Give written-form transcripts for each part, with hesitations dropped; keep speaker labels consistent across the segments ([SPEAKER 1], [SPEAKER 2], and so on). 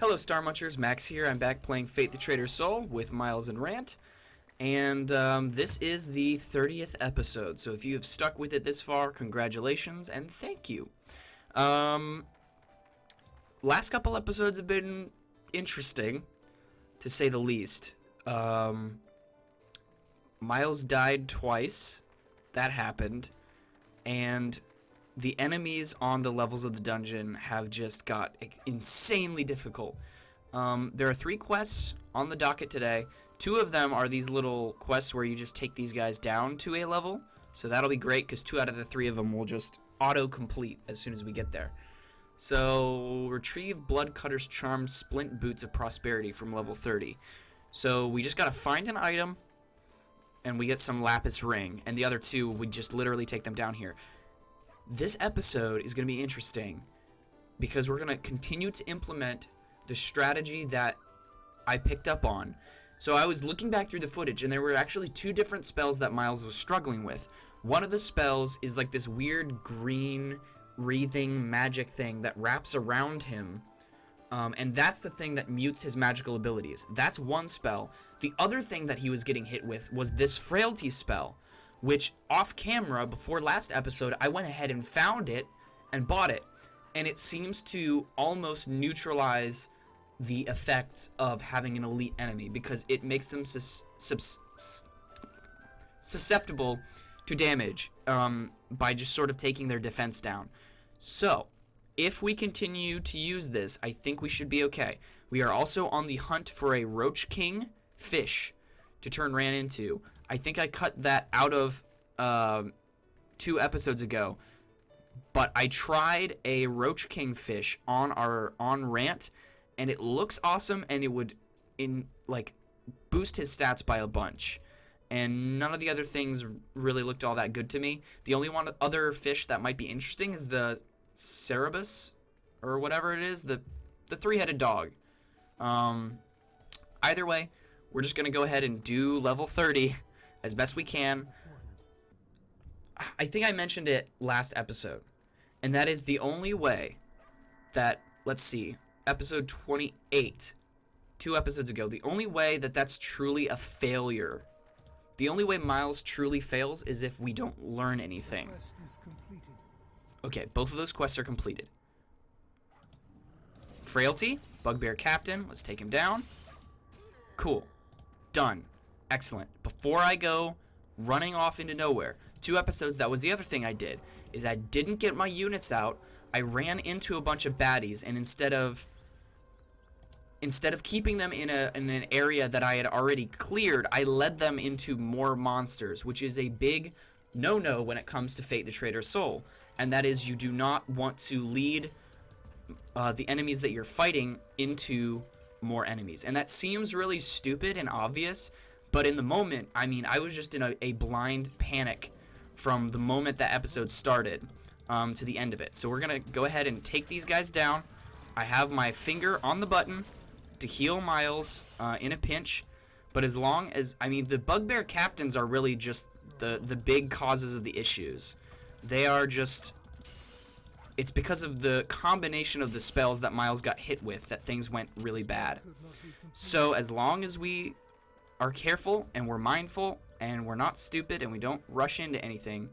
[SPEAKER 1] Hello, StarMunchers. Max here. I'm back playing Fate the Traitor's Soul with Miles and Rant. And this is the 30th episode. So if you have stuck with it this far, congratulations and thank you. Last couple episodes have been interesting, to say the least. Miles died twice. That happened. And the enemies on the levels of the dungeon have just got insanely difficult. There are 3 quests on the docket today. 2 of them are these little quests where you just take these guys down to a level. So that'll be great because 2 out of the 3 of them will just auto-complete as soon as we get there. So, retrieve Bloodcutter's Charmed Splint Boots of Prosperity from level 30. So we just gotta find an item, and we get some Lapis Ring. And the other 2, we just literally take them down here. This episode is going to be interesting because we're going to continue to implement the strategy that I picked up on. So I was looking back through the footage, and there were actually 2 different spells that Miles was struggling with. One of the spells is like this weird green wreathing magic thing that wraps around him, and that's the thing that mutes his magical abilities. That's one spell. The other thing that he was getting hit with was this frailty spell, which off camera before last episode I went ahead and found it and bought it, and it seems to almost neutralize the effects of having an elite enemy because it makes them susceptible to damage by just sort of taking their defense down. So if we continue to use this, I think we should be okay. We are also on the hunt for a Roach King fish to turn Ran into. I think I cut that out of 2 episodes ago, but I tried a Roach King fish on Rant, and it looks awesome, and it would boost his stats by a bunch. And none of the other things really looked all that good to me. The only one other fish that might be interesting is the Cerebus, or whatever it is, the 3-headed dog. Either way, we're just gonna go ahead and do level 30 as best we can. I think I mentioned it last episode, and that is the only way that, let's see, episode 28, 2 episodes ago, the only way that that's truly a failure, the only way Miles truly fails is if we don't learn anything. Okay, both of those quests are completed. Frailty, Bugbear Captain, let's take him down. Cool. Done. Excellent. Before I go running off into nowhere, 2 episodes, that was the other thing I did, is I didn't get my units out. I ran into a bunch of baddies, and instead of keeping them in an area that I had already cleared, I led them into more monsters, which is a big no-no when it comes to Fate the Traitor's Soul. And that is, you do not want to lead the enemies that you're fighting into more enemies. And that seems really stupid and obvious, but in the moment, I mean, I was just in a blind panic from the moment that episode started to the end of it. So we're going to go ahead and take these guys down. I have my finger on the button to heal Miles in a pinch, but as long as, I mean, the Bugbear Captains are really just the big causes of the issues. They are just, it's because of the combination of the spells that Miles got hit with that things went really bad. So as long as we are careful and we're mindful and we're not stupid and we don't rush into anything,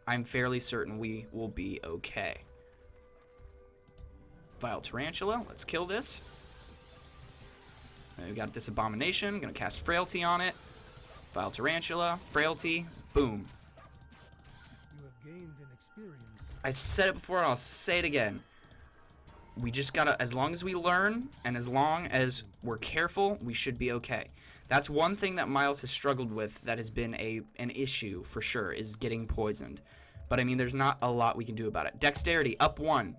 [SPEAKER 1] I'm fairly certain we will be okay. Vile Tarantula, let's kill this. We got this Abomination, gonna cast Frailty on it. Vile Tarantula, Frailty, boom.
[SPEAKER 2] You have gained an experience.
[SPEAKER 1] I said it before and I'll say it again. We just gotta, as long as we learn and as long as we're careful, we should be okay. That's one thing that Miles has struggled with that has been an issue for sure, is getting poisoned. But I mean, there's not a lot we can do about it. Dexterity, up 1.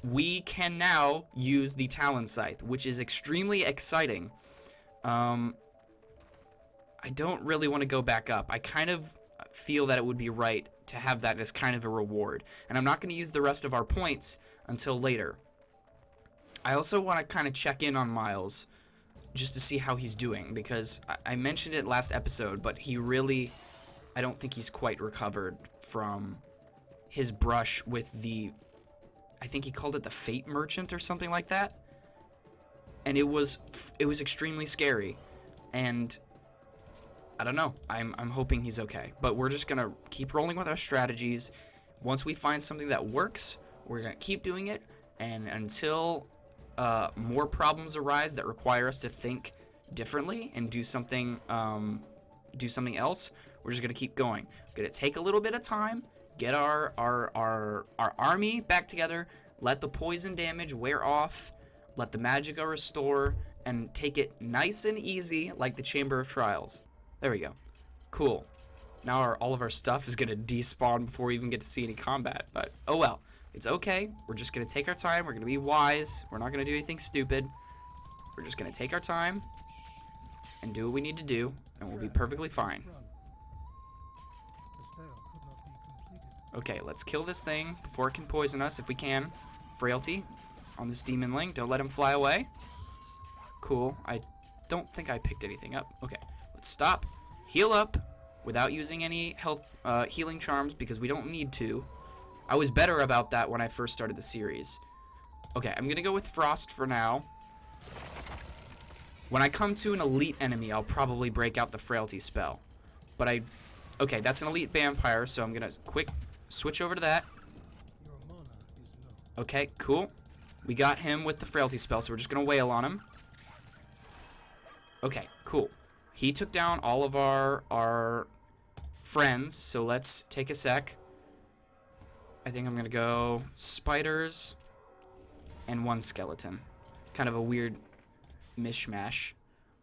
[SPEAKER 1] We can now use the Talon Scythe, which is extremely exciting. I don't really want to go back up. I kind of feel that it would be right to have that as kind of a reward. And I'm not going to use the rest of our points until later. I also want to kind of check in on Miles just to see how he's doing, because I mentioned it last episode, but he really, I don't think he's quite recovered from his brush with the, I think he called it the Fate Merchant or something like that. and it was extremely scary, and I don't know. I'm hoping he's okay, but we're just gonna keep rolling with our strategies. Once we find something that works, we're gonna keep doing it, and until more problems arise that require us to think differently and do something else, we're just gonna keep going. We're gonna take a little bit of time, get our army back together, let the poison damage wear off, let the magicka restore, and take it nice and easy like the Chamber of Trials. There we go. Cool. Now all of our stuff is gonna despawn before we even get to see any combat, but oh well. It's okay. We're just gonna take our time. We're gonna be wise. We're not gonna do anything stupid. We're just gonna take our time and do what we need to do, and we'll be perfectly fine. Okay, let's kill this thing before it can poison us if we can. Frailty on this demon link. Don't let him fly away. Cool. I don't think I picked anything up. Okay, let's stop. Heal up without using any health healing charms because we don't need to. I was better about that when I first started the series. Okay, I'm gonna go with Frost for now. When I come to an elite enemy, I'll probably break out the Frailty spell. But okay, that's an elite vampire, so I'm gonna quick switch over to that. Okay, cool. We got him with the Frailty spell, so we're just gonna wail on him. Okay, cool. He took down all of our friends, so let's take a sec. I think I'm gonna go spiders and one skeleton. Kind of a weird mishmash.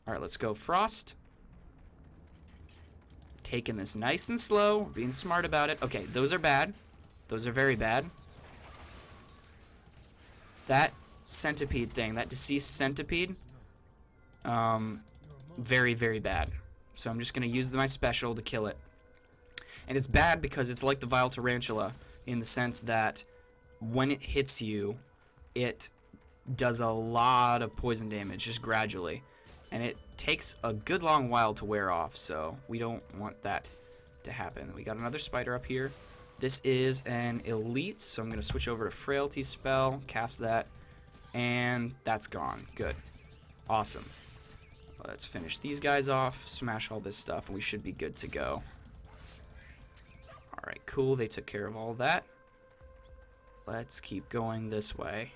[SPEAKER 1] Alright, let's go Frost. Taking this nice and slow, being smart about it. Okay, those are bad. Those are very bad. That centipede thing, that deceased centipede, very, very bad. So I'm just gonna use my special to kill it. And it's bad because it's like the Vile Tarantula in the sense that when it hits you, it does a lot of poison damage just gradually. And it takes a good long while to wear off, so we don't want that to happen. We got another spider up here. This is an elite, so I'm going to switch over to Frailty spell, cast that, and that's gone. Good. Awesome. Let's finish these guys off, smash all this stuff, and we should be good to go. Alright, cool. They took care of all that. Let's keep going this way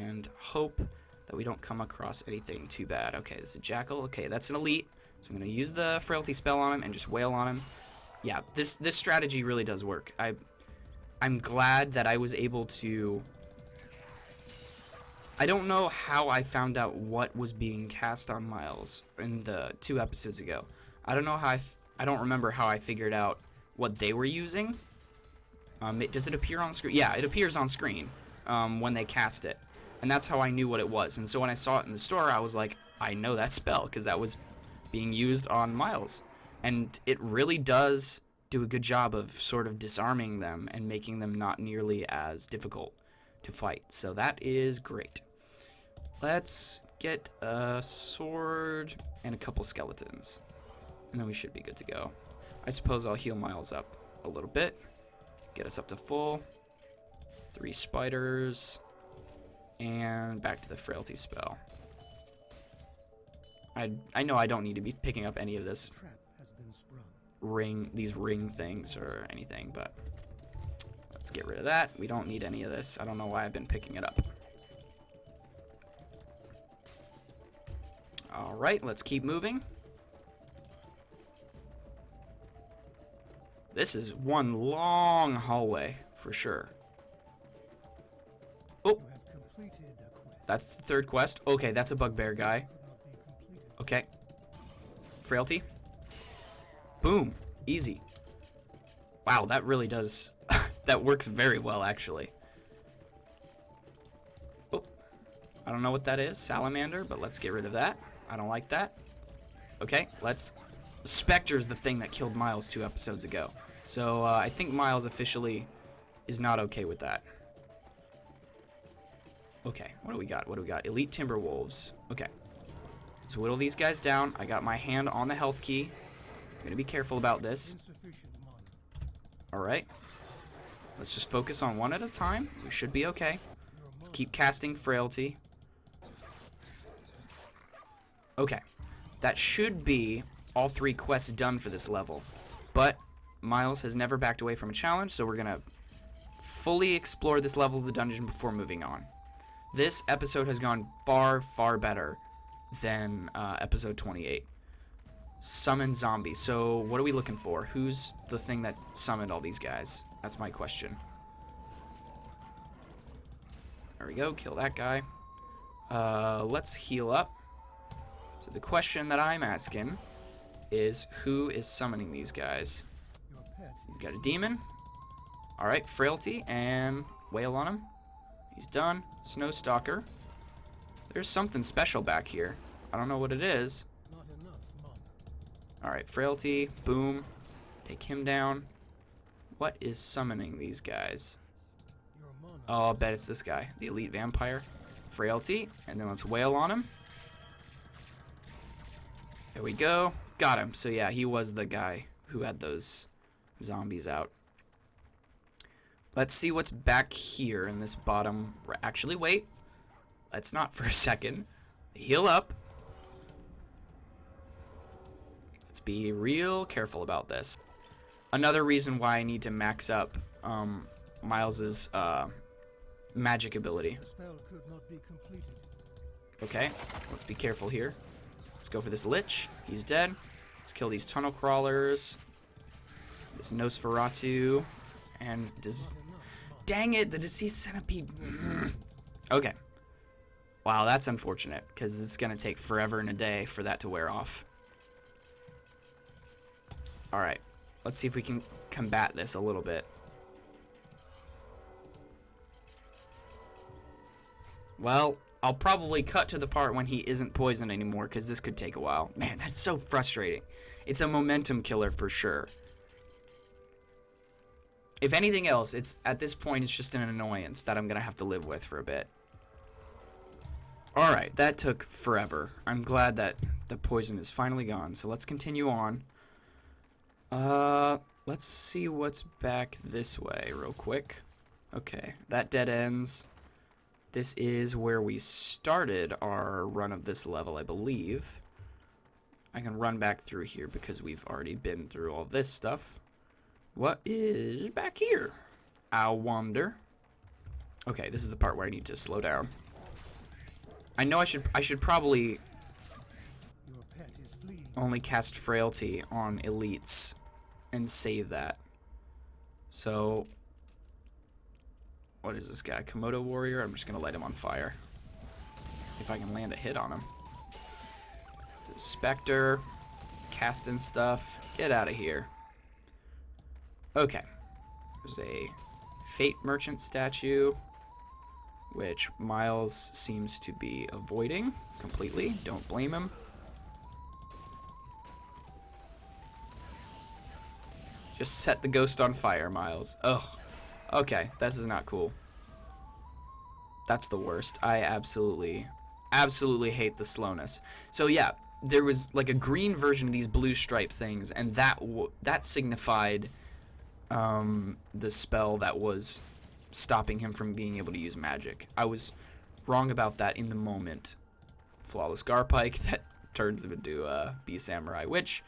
[SPEAKER 1] and hope that we don't come across anything too bad. Okay, this is a jackal. Okay, that's an elite. So I'm going to use the Frailty spell on him and just wail on him. Yeah, this strategy really does work. I'm glad that I was able to... I don't know how I found out what was being cast on Miles in the 2 episodes ago. I don't know how I don't remember how I figured out what they were using. Does it appear on screen? Yeah, it appears on screen when they cast it. And that's how I knew what it was. And so when I saw it in the store, I was like, I know that spell, because that was being used on Miles. And it really does do a good job of sort of disarming them and making them not nearly as difficult to fight. So that is great. Let's get a sword and a couple skeletons. And then we should be good to go. I suppose I'll heal Miles up a little bit. Get us up to full. 3 spiders. And back to the Frailty spell. I know I don't need to be picking up any of this these ring things or anything, but let's get rid of that. We don't need any of this. I don't know why I've been picking it up. Alright, let's keep moving. This is one long hallway for sure. Oh, that's the 3rd quest. Okay, that's a bugbear guy. Okay. Frailty. Boom. Easy. Wow, that really does... that works very well, actually. Oh. I don't know what that is. Salamander, but let's get rid of that. I don't like that. Okay, let's... Spectre's the thing that killed Miles 2 episodes ago. So, I think Miles officially is not okay with that. Okay, what do we got? What do we got? Elite Timberwolves. Okay. Let's whittle these guys down. I got my hand on the health key. I'm going to be careful about this. Alright. Let's just focus on one at a time. We should be okay. Let's keep casting Frailty. Okay, that should be all 3 quests done for this level. But Miles has never backed away from a challenge, so we're going to fully explore this level of the dungeon before moving on. This episode has gone far, far better than episode 28. Summon zombies. So what are we looking for? Who's the thing that summoned all these guys? That's my question. There we go. Kill that guy. Let's heal up. So the question that I'm asking is, who is summoning these guys? We got a demon. Alright, Frailty and Wail on him. He's done. Snowstalker. There's something special back here. I don't know what it is. Alright, Frailty. Boom. Take him down. What is summoning these guys? Oh, I'll bet it's this guy. The Elite Vampire. Frailty. And then let's Wail on him. There we go. Got him. So yeah, he was the guy who had those zombies out. Let's see what's back here in this bottom. Actually, wait. Let's not for a second. Heal up. Let's be real careful about this. Another reason why I need to max up Miles's magic ability. Okay, let's be careful here. Let's go for this Lich. He's dead. Let's kill these tunnel crawlers. This Nosferatu. And dang it, the deceased centipede. Okay. Wow, that's unfortunate, because it's going to take forever and a day for that to wear off. Alright, let's see if we can combat this a little bit. Well, I'll probably cut to the part when he isn't poisoned anymore, because this could take a while. Man, that's so frustrating. It's a momentum killer for sure. If anything else, at this point, it's just an annoyance that I'm going to have to live with for a bit. Alright, that took forever. I'm glad that the poison is finally gone, so let's continue on. Let's see what's back this way real quick. Okay, that dead ends. This is where we started our run of this level, I believe. I can run back through here because we've already been through all this stuff. What is back here? I wonder. Okay, this is the part where I need to slow down. I know I should probably only cast Frailty on Elites and save that. So, what is this guy? Komodo Warrior? I'm just gonna light him on fire. If I can land a hit on him. Spectre, casting stuff. Get out of here. Okay. There's a Fate Merchant statue, which Miles seems to be avoiding completely. Don't blame him. Just set the ghost on fire, Miles. Ugh. Okay, this is not cool. That's the worst. I absolutely hate the slowness. So yeah, there was like a green version of these blue stripe things, and that signified the spell that was stopping him from being able to use magic. I was wrong about that in the moment. Flawless Garpike that turns him into Beast Samurai, which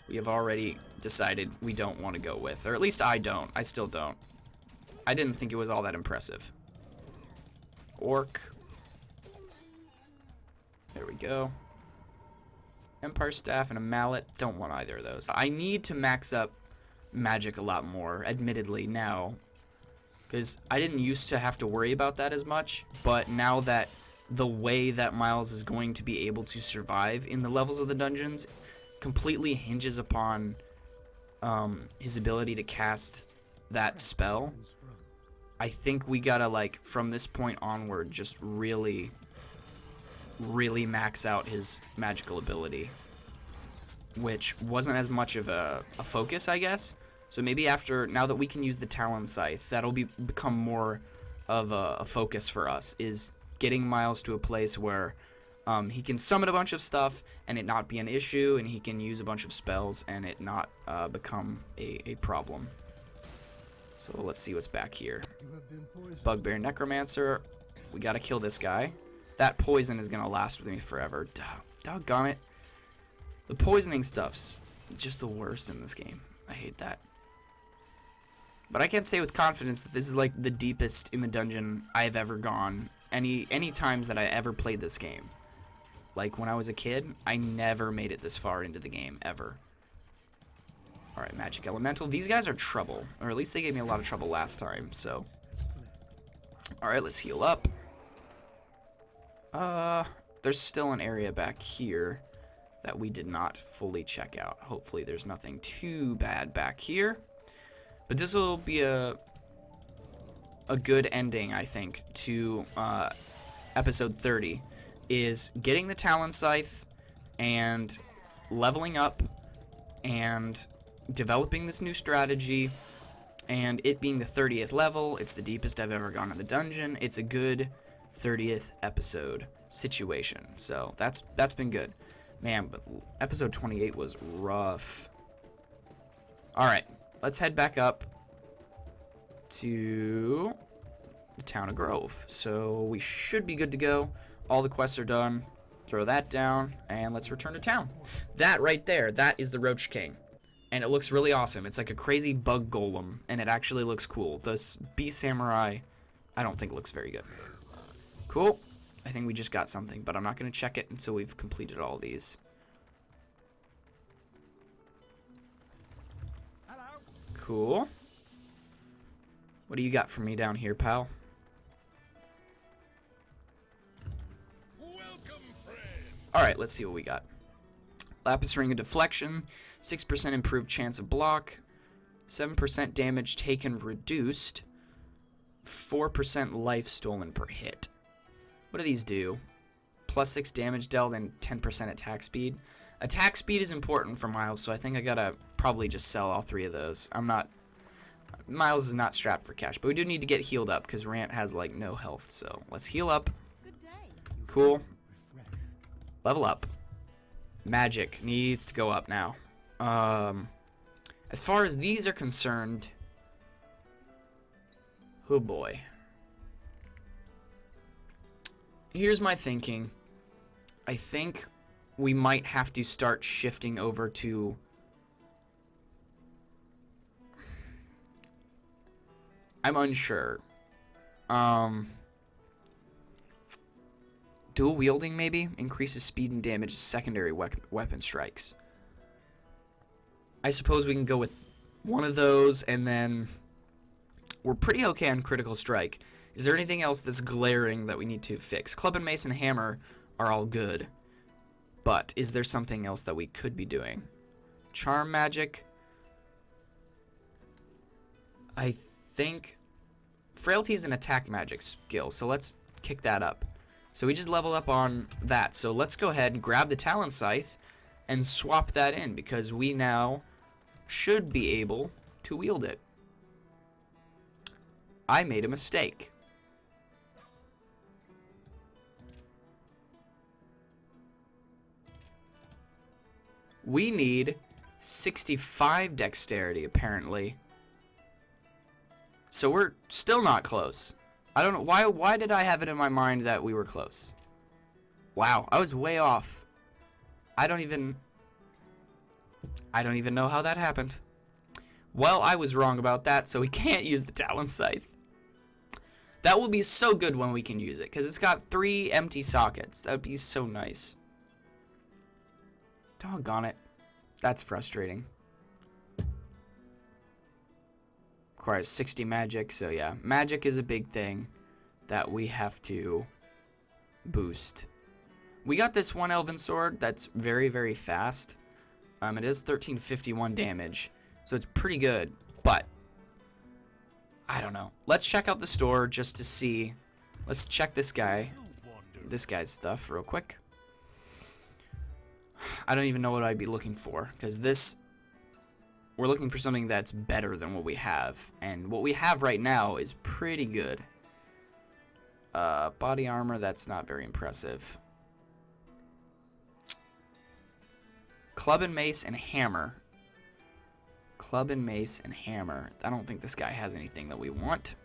[SPEAKER 1] we have already decided we don't want to go with, or at least I don't. I still don't. I didn't think it was all that impressive. Orc. There we go. Empire Staff and a Mallet. Don't want either of those. I need to max up magic a lot more, admittedly, now. Because I didn't used to have to worry about that as much, but now that the way that Miles is going to be able to survive in the levels of the dungeons completely hinges upon his ability to cast that spell, I think we gotta, like, from this point onward, just really max out his magical ability, which wasn't as much of a focus, I guess. So maybe now that we can use the Talon Scythe, that'll become more of a focus for us, is getting Miles to a place where he can summon a bunch of stuff and it not be an issue, and he can use a bunch of spells and it not become a problem. So let's see what's back here. Bugbear Necromancer. We gotta kill this guy. That poison is gonna last with me forever. Duh. Doggone it. The poisoning stuff's just the worst in this game. I hate that. But I can't say with confidence that this is like the deepest in the dungeon I've ever gone. Any times that I ever played this game. Like when I was a kid, I never made it this far into the game, ever. Alright, Magic Elemental. These guys are trouble. Or at least they gave me a lot of trouble last time, so. Alright, let's heal up. There's still an area back here that we did not fully check out. Hopefully there's nothing too bad back here. But this will be a good ending, I think, to episode 30. Is getting the Talon Scythe and leveling up and developing this new strategy, and it being the 30th level. It's the deepest I've ever gone in the dungeon. It's a good 30th episode situation, so that's been good, man. But episode 28 was rough. All right, let's head back up to the town of Grove. So we should be good to go. All the quests are done. Throw that down, and let's return to town. That right there, that is the Roach King. And it looks really awesome. It's like a crazy bug golem, and it actually looks cool. This Beast Samurai, I don't think looks very good. Cool. I think we just got something, but I'm not going to check it until we've completed all these. Cool. What do you got for me down here, pal? Alright, let's see what we got. Lapis Ring of Deflection, 6% improved chance of block, 7% damage taken reduced, 4% life stolen per hit. What do these do? Plus 6 damage dealt and 10% attack speed. Attack speed is important for Miles, so I think I gotta probably just sell all 3 of those. Miles is not strapped for cash, but we do need to get healed up because Rant has like no health, so let's heal up. Cool. Level up. Magic needs to go up now. As far as these are concerned, oh boy. Here's my thinking. I think we might have to start shifting over to I'm unsure. Dual wielding maybe increases speed and damage to secondary weapon strikes. I suppose we can go with one of those, and then we're pretty okay on critical strike. Is there anything else that's glaring that we need to fix? Club and Mace and Hammer are all good, but is there something else that we could be doing? Charm magic. I think Frailty is an attack magic skill, so let's kick that up. So we just level up on that. So let's go ahead and grab the Talon Scythe and swap that in, because we now should be able to wield it. I made a mistake. We need 65 dexterity, apparently. So we're still not close. I don't know why did I have it in my mind that we were close? Wow, I was way off. I don't even know how that happened. Well, I was wrong about that, so we can't use the Talon Scythe. That will be so good when we can use it, because it's got 3 empty sockets. That would be so nice. Doggone it. That's frustrating. Requires 60 magic, so yeah. Magic is a big thing that we have to boost. We got this one Elven Sword that's very, very fast. It is 1351 damage, so it's pretty good, but I don't know. Let's check out the store just to see. Let's check this guy's stuff real quick. I don't even know what I'd be looking for, because we're looking for something that's better than what we have, and what we have right now is pretty good. Body armor, that's not very impressive. Club and Mace and Hammer. Club and Mace and Hammer. I don't think this guy has anything that we want.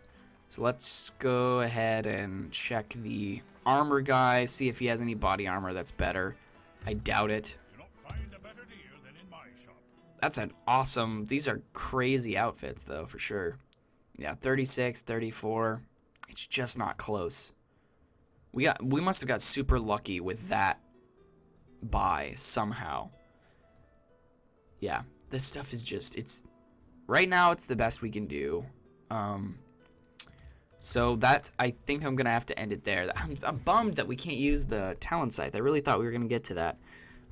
[SPEAKER 1] So let's go ahead and check the armor guy, see if he has any body armor that's better. I doubt it.
[SPEAKER 3] Do not find a better deal than in my shop.
[SPEAKER 1] That's an awesome... These are crazy outfits, though, for sure. Yeah, 36, 34. It's just not close. We must have got super lucky with that buy somehow. Yeah, this stuff is just... Right now, it's the best we can do. So that, I think I'm going to have to end it there. I'm bummed that we can't use the talent scythe. I really thought we were going to get to that.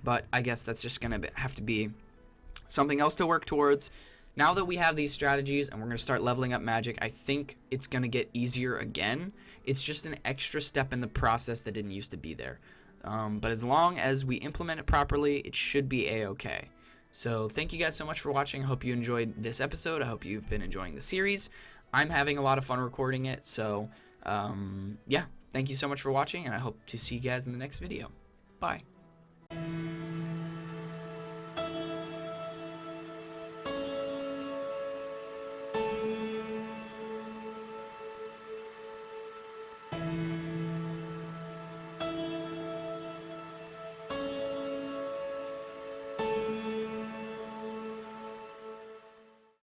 [SPEAKER 1] But I guess that's just going to have to be something else to work towards. Now that we have these strategies and we're going to start leveling up magic, I think it's going to get easier again. It's just an extra step in the process that didn't used to be there. But as long as we implement it properly, it should be a-okay. So thank you guys so much for watching. I hope you enjoyed this episode. I hope you've been enjoying the series. I'm having a lot of fun recording it. So yeah, thank you so much for watching, and I hope to see you guys in the next video. Bye.